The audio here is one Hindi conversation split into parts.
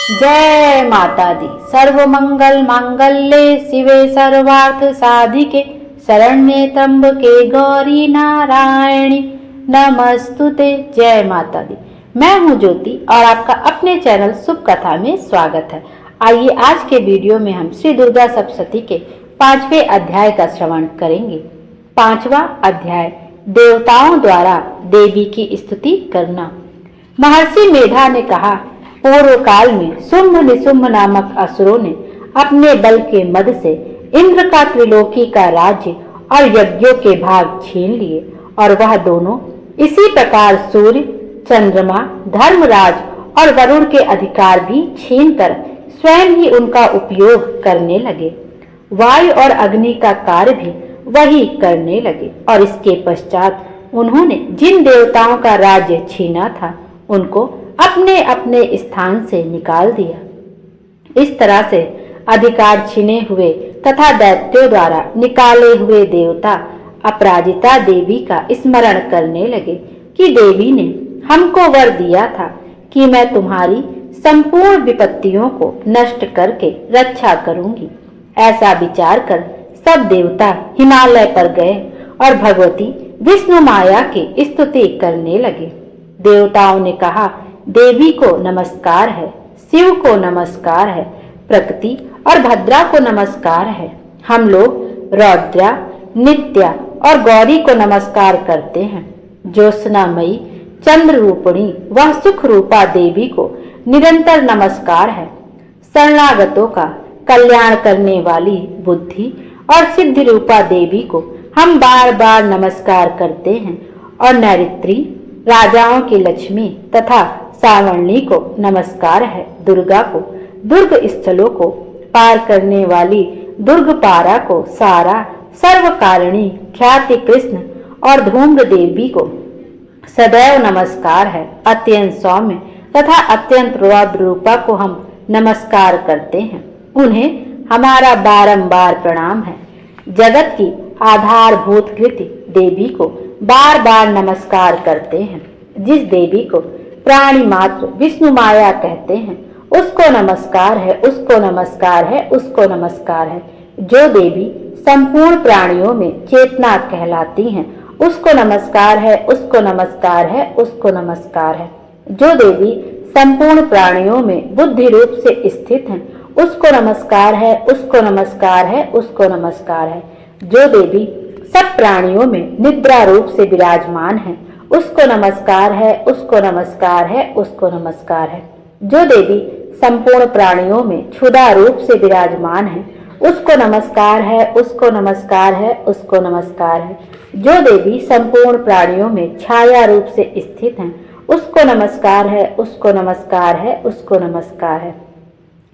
जय माता दी। सर्वमंगल मांगल्ये शिवे सर्वार्थ साधिके शरण्ये त्र्यंबके गौरी नारायणी नमस्तुते। जय माता दी। मैं हूँ ज्योति और आपका अपने चैनल शुभ कथा में स्वागत है। आइए आज के वीडियो में हम श्री दुर्गा सप्तशती के 5वें अध्याय का श्रवण करेंगे। 5वां अध्याय, देवताओं द्वारा देवी की स्तुति करना। महर्षि मेधा ने कहा, पूर्व काल में शुंभ निशुंभ नामक असुरों ने अपने बल के मद से इंद्र का त्रिलोकी का राज्य और यज्ञों के भाग छीन लिए और वह दोनों इसी प्रकार सूर्य, चंद्रमा, धर्मराज और वरुण के अधिकार भी छीनकर स्वयं ही उनका उपयोग करने लगे। वायु और अग्नि का कार्य भी वही करने लगे और इसके पश्चात उन्होंने जिन देवताओं का राज्य छीना था उनको अपने अपने स्थान से निकाल दिया। इस तरह से अधिकार छीने हुए तथा दैत्यों द्वारा निकाले हुए देवता अपराजिता देवी का स्मरण करने लगे कि देवी ने हमको वर दिया था कि मैं तुम्हारी संपूर्ण विपत्तियों को नष्ट करके रक्षा करूंगी। ऐसा विचार कर सब देवता हिमालय पर गए और भगवती विष्णु माया की स्तुति करने लगे। देवताओं ने कहा, देवी को नमस्कार है, शिव को नमस्कार है, प्रकृति और भद्रा को नमस्कार है। हम लोग रौद्रा, नित्या और गौरी को नमस्कार करते हैं। ज्योत्सनामयी चंद्र रूपिणी वह सुख रूपा देवी को निरंतर नमस्कार है। शरणागतों का कल्याण करने वाली बुद्धि और सिद्धि रूपा देवी को हम बार बार नमस्कार करते हैं। और नैऋत्री राजाओं की लक्ष्मी तथा सावर्णी को नमस्कार है। दुर्गा को दुर्ग स्थलों को पार करने वाली दुर्गपारा को सारा सर्वकारिणी ख्याति कृष्ण और धूम्र देवी को सदैव नमस्कार है। अत्यंत सौम्य तथा अत्यंत रौद्र रूपा को हम नमस्कार करते हैं। उन्हें हमारा बारंबार प्रणाम है। जगत की आधारभूत कृति देवी को बार बार नमस्कार करते हैं। जिस देवी को प्राणी मात्र विष्णु माया कहते हैं उसको नमस्कार है, उसको नमस्कार है, उसको नमस्कार है। जो देवी संपूर्ण प्राणियों में चेतना कहलाती हैं उसको नमस्कार है, उसको नमस्कार है, उसको नमस्कार है। जो देवी संपूर्ण प्राणियों में बुद्धि रूप से स्थित हैं उसको नमस्कार है, उसको नमस्कार है, उसको नमस्कार है। जो देवी सब प्राणियों में निद्रा रूप से विराजमान है उसको नमस्कार है, उसको नमस्कार है, उसको नमस्कार है। जो देवी संपूर्ण प्राणियों में क्षुधा रूप से विराजमान है उसको नमस्कार है, उसको नमस्कार है, उसको नमस्कार है। जो देवी संपूर्ण प्राणियों में छाया रूप से स्थित हैं उसको नमस्कार है, उसको नमस्कार है, उसको नमस्कार है।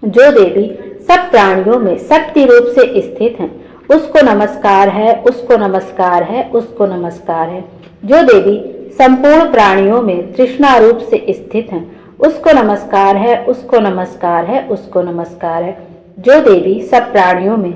जो देवी सब प्राणियों में शक्ति रूप से स्थित हैं उसको नमस्कार है, उसको नमस्कार है, उसको नमस्कार है। जो देवी संपूर्ण प्राणियों में तृष्णा रूप से स्थित हैं उसको नमस्कार है, उसको नमस्कार है, उसको नमस्कार है। जो देवी सब प्राणियों में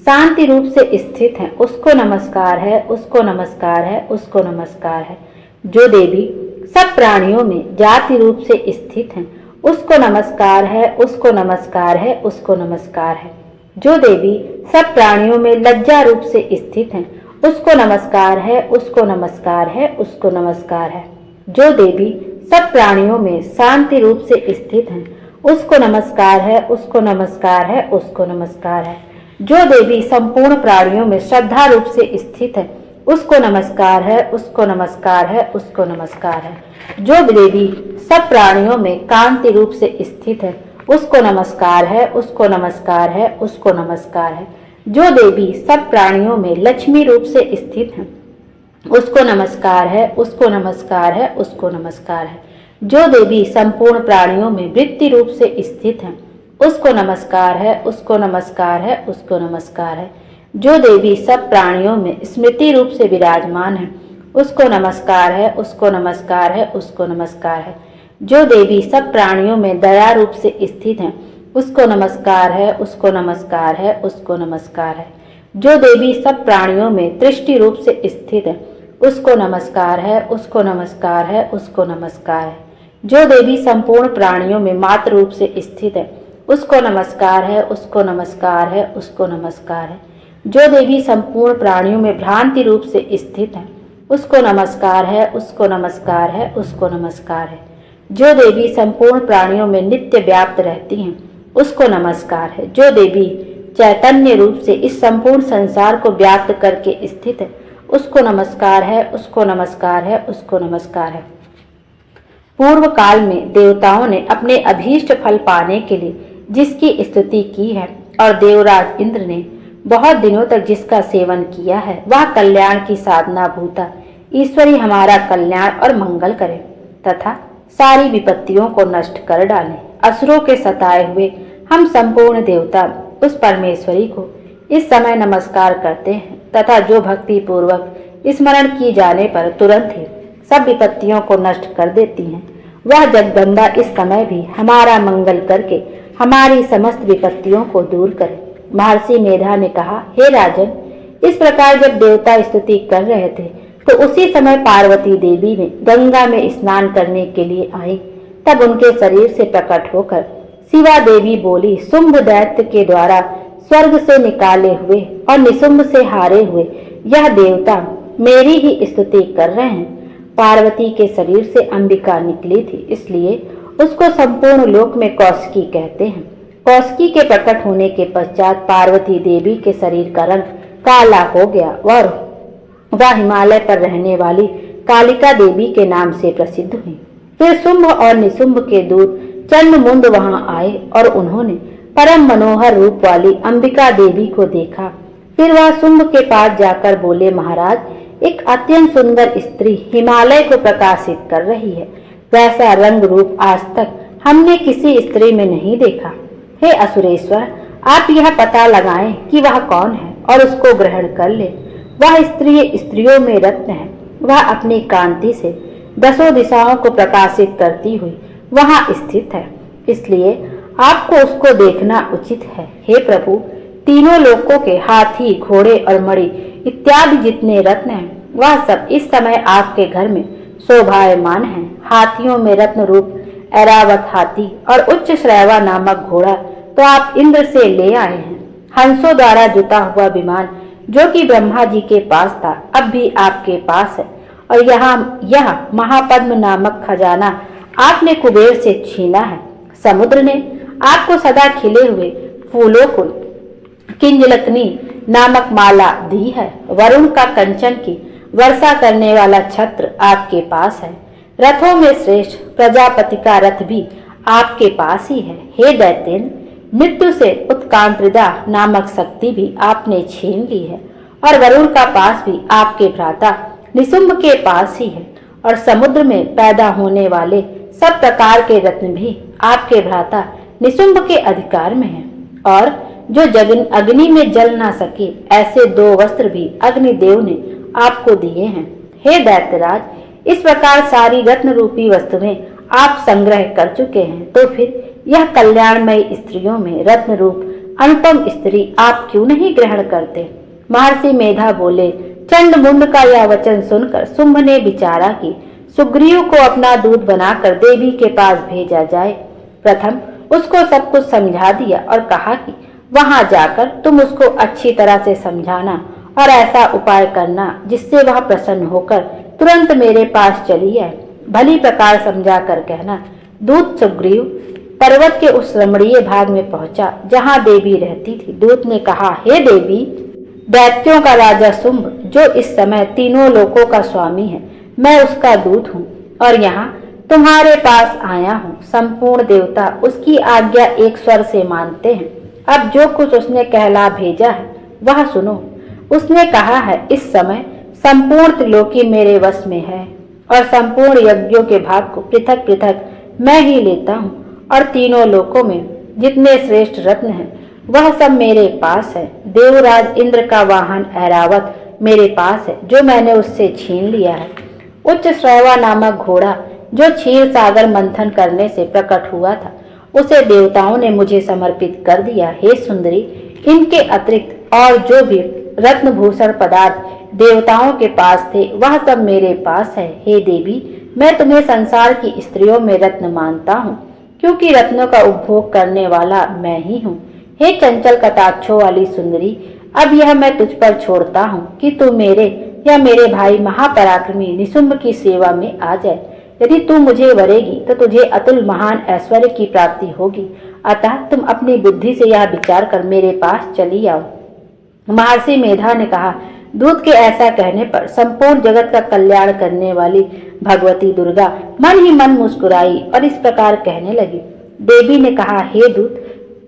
शांति रूप से स्थित हैं उसको नमस्कार है, उसको नमस्कार है, उसको नमस्कार है। जो देवी सब प्राणियों में जाति रूप से स्थित हैं उसको नमस्कार है, उसको नमस्कार है, उसको नमस्कार है। जो देवी सब प्राणियों में लज्जा रूप से स्थित हैं उसको नमस्कार है, उसको नमस्कार है, उसको नमस्कार है। जो देवी सब प्राणियों में शांति रूप से स्थित हैं उसको नमस्कार है, उसको नमस्कार है, उसको नमस्कार है। जो देवी संपूर्ण प्राणियों में श्रद्धा रूप से स्थित है उसको नमस्कार है, उसको नमस्कार है, उसको नमस्कार है। जो देवी सब प्राणियों में कांति रूप से स्थित है उसको नमस्कार है, उसको नमस्कार है, उसको नमस्कार है। जो देवी सब प्राणियों में लक्ष्मी रूप से स्थित है उसको नमस्कार है, उसको नमस्कार है, उसको नमस्कार है। जो देवी संपूर्ण प्राणियों में वृत्ति रूप से स्थित है उसको नमस्कार है, उसको नमस्कार है, उसको नमस्कार है। जो देवी सब प्राणियों में स्मृति रूप से विराजमान है उसको नमस्कार है, उसको नमस्कार है, उसको नमस्कार है। जो देवी सब प्राणियों में दया रूप से स्थित है उसको नमस्कार है, उसको नमस्कार है, उसको नमस्कार है। जो देवी सब प्राणियों में दृष्टि रूप से स्थित है उसको नमस्कार है, उसको नमस्कार है, उसको नमस्कार है। जो देवी संपूर्ण प्राणियों में मात्र रूप से स्थित है, उसको नमस्कार है, उसको नमस्कार है, उसको नमस्कार है। जो देवी संपूर्ण प्राणियों में भ्रांति रूप से स्थित है, उसको नमस्कार है, उसको नमस्कार है, उसको नमस्कार है। जो देवी संपूर्ण प्राणियों में नित्य व्याप्त रहती हैं, उसको नमस्कार है। जो देवी चैतन्य रूप से इस संपूर्ण संसार को व्याप्त करके स्थित है, उसको नमस्कार है, उसको नमस्कार है, उसको नमस्कार है। पूर्व काल में देवताओं ने अपने अभीष्ट फल पाने के लिए जिसकी स्तुति की है और देवराज इंद्र ने बहुत दिनों तक जिसका सेवन किया है, वह कल्याण की साधना भूता ईश्वरी हमारा कल्याण और मंगल करे तथा सारी विपत्तियों को नष्ट कर डाले। असुरों के सताए हुए हम संपूर्ण देवता उस परमेश्वरी को इस समय नमस्कार करते हैं तथा जो भक्ति पूर्वक स्मरण की जाने पर तुरंत ही सब विपत्तियों को नष्ट कर देती हैं, वह जगदम्बा इस समय भी हमारा मंगल करके हमारी समस्त विपत्तियों को दूर करे। महर्षि मेधा ने कहा, हे राजन, इस प्रकार जब देवता स्तुति कर रहे थे तो उसी समय पार्वती देवी ने गंगा में स्नान करने के लिए आई। तब उनके शरीर से प्रकट होकर शिवा देवी बोली, शुंभ दैत्य के द्वारा स्वर्ग से निकाले हुए और निशुंभ से हारे हुए यह देवता मेरी ही स्तुति कर रहे हैं। पार्वती के शरीर से अंबिका निकली थी, इसलिए उसको संपूर्ण लोक में कौशिकी कहते हैं। कौशिकी के प्रकट होने के पश्चात पार्वती देवी के शरीर का रंग काला हो गया और वह हिमालय पर रहने वाली कालिका देवी के नाम से प्रसिद्ध हुई। फिर शुंभ और निशुंभ के दूत चंडमुंड वहां आए और उन्होंने परम मनोहर रूप वाली अंबिका देवी को देखा। फिर वह शुंभ के पास जाकर बोले, महाराज, एक अत्यंत सुंदर स्त्री हिमालय को प्रकाशित कर रही है। वैसा रंग रूप आज तक हमने किसी स्त्री में नहीं देखा। हे असुरेश्वर, आप यह पता लगाएं कि वह कौन है और उसको ग्रहण कर ले। वह स्त्री स्त्रियों में रत्न है। वह अपनी कांति से दसों दिशाओं को प्रकाशित करती हुई वहां स्थित है, इसलिए आपको उसको देखना उचित है। हे प्रभु, तीनों लोकों के हाथी, घोड़े और मणि इत्यादि जितने रत्न हैं, वह सब इस समय आपके घर में शोभायमान है। हाथियों में रत्न रूप ऐरावत हाथी और उच्च श्रैवा नामक घोड़ा तो आप इंद्र से ले आए हैं। हंसों द्वारा जुता हुआ विमान जो कि ब्रह्मा जी के पास था, अब भी आपके पास है। और यह महापद्म नामक खजाना आपने कुबेर से छीना है। समुद्र ने आपको सदा खिले हुए फूलों को किंजलकनी नामक माला दी है। वरुण का कंचन की वर्षा करने वाला छत्र आपके पास है। रथों में श्रेष्ठ प्रजापति का रथ भी आपके पास ही है। हे दैत्येन, मृत्यु से उत्कांत्रिदा नामक शक्ति भी आपने छीन ली है और वरुण का पास भी आपके भ्राता निशुंभ के पास ही है। और समुद्र में पैदा होने वाले सब प्रकार के रत्न भी आपके भ्राता निशुंभ के अधिकार में है। और जो अग्नि में जल ना सके ऐसे 2 वस्त्र भी अग्निदेव ने आपको दिए हैं। हे दैत्यराज, इस प्रकार सारी रत्न रूपी वस्तुएं आप संग्रह कर चुके हैं, तो फिर यह कल्याणमयी स्त्रियों में रत्न रूप अनुपम स्त्री आप क्यों नहीं ग्रहण करते? महर्षि मेधा बोले, चंडमुंड का यह वचन सुनकर शुंभ ने विचारा कि सुग्रीव को अपना दूत बनाकर देवी के पास भेजा जाए। प्रथम उसको सब कुछ समझा दिया और कहा कि वहां जाकर तुम उसको अच्छी तरह से समझाना और ऐसा उपाय करना जिससे वह प्रसन्न होकर तुरंत मेरे पास चली आए। भली प्रकार समझा कर कहना। दूत सुग्रीव पर्वत के उस रमणीय भाग में पहुंचा जहां देवी रहती थी। दूत ने कहा, हे देवी, दैत्यों का राजा शुंभ जो इस समय तीनों लोकों का स्वामी है, मैं उसका दूत हूँ और यहाँ तुम्हारे पास आया हूँ। संपूर्ण देवता उसकी आज्ञा एक स्वर से मानते हैं। अब जो कुछ उसने कहला भेजा है वह सुनो। उसने कहा है, इस समय संपूर्ण त्रिलोकी मेरे वश में है और संपूर्ण यज्ञों के भाग को पृथक पृथक मैं ही लेता हूँ और तीनों लोकों में जितने श्रेष्ठ रत्न हैं वह सब मेरे पास है। देवराज इंद्र का वाहन ऐरावत मेरे पास है जो मैंने उससे छीन लिया है। उच्च श्रैवा नामक घोड़ा जो क्षीर सागर मंथन करने से प्रकट हुआ था उसे देवताओं ने मुझे समर्पित कर दिया। हे सुंदरी, इनके अतिरिक्त और जो भी रत्नभूषण पदार्थ देवताओं के पास थे वह सब मेरे पास है। हे देवी, मैं तुम्हें संसार की स्त्रियों में रत्न मानता हूँ, क्योंकि रत्नों का उपभोग करने वाला मैं ही हूँ। हे चंचल कटाक्षों वाली सुंदरी, अब यह मैं तुझ पर छोड़ता हूँ कि तू मेरे या मेरे भाई महापराक्रमी निशुंभ की सेवा में आ जाए। यदि तू मुझे वरेगी तो तुझे अतुल महान ऐश्वर्य की प्राप्ति होगी। अतः तुम अपनी बुद्धि से यह विचार कर मेरे पास चली आओ। महर्षि मेधा ने कहा, दूत के ऐसा कहने पर संपूर्ण जगत का कल्याण करने वाली भगवती दुर्गा मन ही मन मुस्कुराई और इस प्रकार कहने लगी। देवी ने कहा, हे दूत,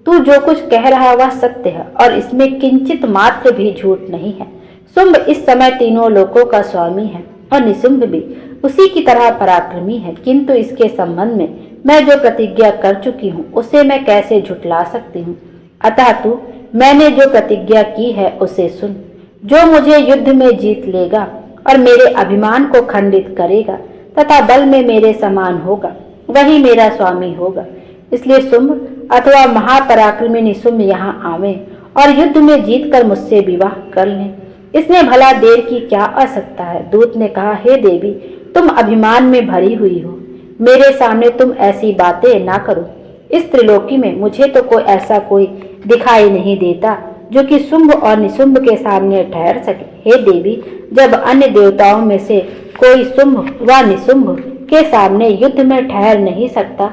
तू जो कुछ कह रहा वह सत्य है और इसमें किंचित मात्र भी झूठ नहीं है। शुंभ इस समय तीनों लोकों का स्वामी है और निशुंभ भी उसी की तरह पराक्रमी है, किंतु इसके संबंध में मैं जो प्रतिज्ञा कर चुकी हूँ उसे मैं कैसे झुठला सकती हूँ। अतः तू मैंने जो प्रतिज्ञा की है उसे सुन। जो मुझे युद्ध में जीत लेगा और मेरे अभिमान को खंडित करेगा तथा बल में मेरे समान होगा, वही मेरा स्वामी होगा। इसलिए शुंभ अथवा महापराक्रमी निशुंभ यहाँ आवे और युद्ध में जीतकर मुझसे विवाह कर लें। इसमें भला देर की क्या आवश्यकता है। दूत ने कहा, हे देवी, तुम अभिमान में भरी हुई हो, मेरे सामने तुम ऐसी बातें ना करो। इस त्रिलोकी में मुझे तो कोई ऐसा कोई दिखाई नहीं देता जो कि शुंभ और निशुंभ के सामने ठहर सके। हे देवी, जब अन्य देवताओं में से कोई शुंभ व निशुंभ के सामने युद्ध में ठहर नहीं सकता,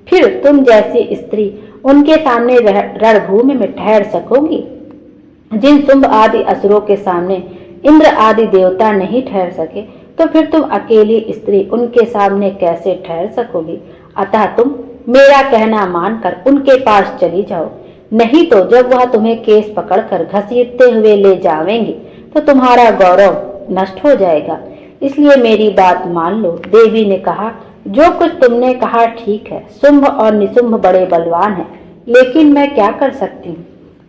फिर तुम जैसी स्त्री उनके सामने रणभूमि में ठहर सकोगी। जिन शुंभ आदि असुरों के सामने इंद्र आदि देवता नहीं ठहर सके, तो फिर तुम अकेली स्त्री उनके सामने कैसे ठहर सकोगी। अतः तुम मेरा कहना मानकर उनके पास चली जाओ, नहीं तो जब वह तुम्हें केस पकड़कर घसीटते हुए ले जावेंगे तो तुम्हारा गौरव नष्ट हो जाएगा। इसलिए मेरी बात मान लो। देवी ने कहा, जो कुछ तुमने कहा ठीक है। शुंभ और निशुंभ बड़े बलवान हैं, लेकिन मैं क्या कर सकती हूँ,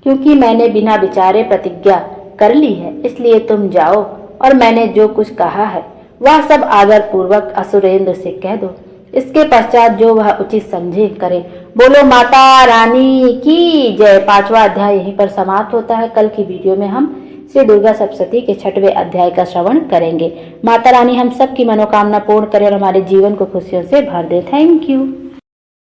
क्योंकि मैंने बिना विचारे प्रतिज्ञा कर ली है। इसलिए तुम जाओ और मैंने जो कुछ कहा है वह सब आदर पूर्वक असुरेंद्र से कह दो। इसके पश्चात जो वह उचित समझे करे। बोलो माता रानी की जय। 5वां अध्याय यहीं पर समाप्त होता है। कल की वीडियो में हम श्री दुर्गा सप्तशती के 6वें अध्याय का श्रवण करेंगे। माता रानी हम सब की मनोकामना पूर्ण करे और हमारे जीवन को खुशियों से भर दे। Thank you.